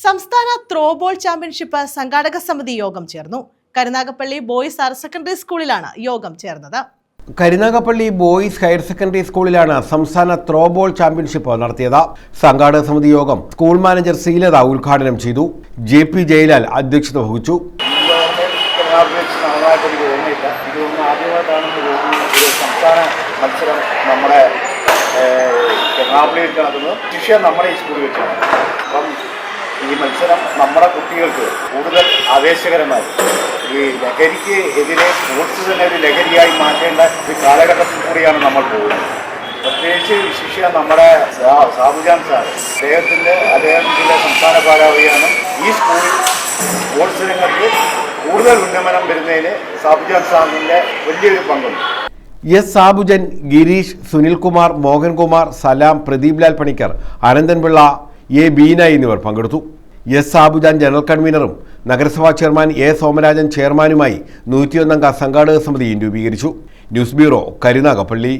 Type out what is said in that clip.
സംസ്ഥാന throwball championship സംഘാടക സമിതി യോഗം ചേർന്നു. കരുനാഗപ്പള്ളി ബോയ്സ് ഹയർ സെക്കൻഡറി സ്കൂളിലാണ് യോഗം ചേർന്നത്. കരുനാഗപ്പള്ളി ബോയ്സ് ഹയർ സെക്കൻഡറി സ്കൂളിലാണ് സംസ്ഥാന ത്രോബോൾ ചാമ്പ്യൻഷിപ്പ് നടത്തിയത്. സംഘാടക സമിതി യോഗം സ്കൂൾ മാനേജർ ശ്രീലത ഉദ്ഘാടനം ചെയ്തു. JP ജയലാൽ അധ്യക്ഷത വഹിച്ചു. നമ്മുടെ എറണാകുളത്തിൽ നടക്കുന്നത് ശിക്ഷ നമ്മുടെ ഈ സ്കൂളിൽ വെച്ചാണ്. അപ്പം ഈ മത്സരം നമ്മുടെ കുട്ടികൾക്ക് കൂടുതൽ ആവേശകരമായി ഈ ലഹരിക്ക് എതിരെ സ്പോർട്സ് തന്നെ ഒരു ലഹരിയായി മാറ്റേണ്ട ഒരു കാലഘട്ടത്തിൽ കൂടിയാണ് നമ്മൾ പോകുന്നത്. പ്രത്യേകിച്ച് ശിക്ഷ നമ്മുടെ സാബുജാൻ സാർ അദ്ദേഹത്തിൻ്റെ സംസ്ഥാന ഭാരവാഹിയാണ്. ഈ സ്കൂളിൽ സ്പോർട്സ് രംഗത്ത് കൂടുതൽ ഉന്നമനം വരുന്നതിന് സാബുജാൻ സാറിൻ്റെ വലിയൊരു പങ്കുണ്ട്. S Sabujan, Girish, Sunilkumar, Mohankumar, Salam, Pradeep Lal Panicker, Ananthanpillai, A. ബീന എന്നിവർ പങ്കെടുത്തു. എസ് സാബുജാൻ ജനറൽ കൺവീനറും നഗരസഭാ ചെയർമാൻ A. സോമരാജൻ ചെയർമാനുമായി 101 അംഗ സംഘാടക സമിതി രൂപീകരിച്ചു. News bureau, Karunagappally.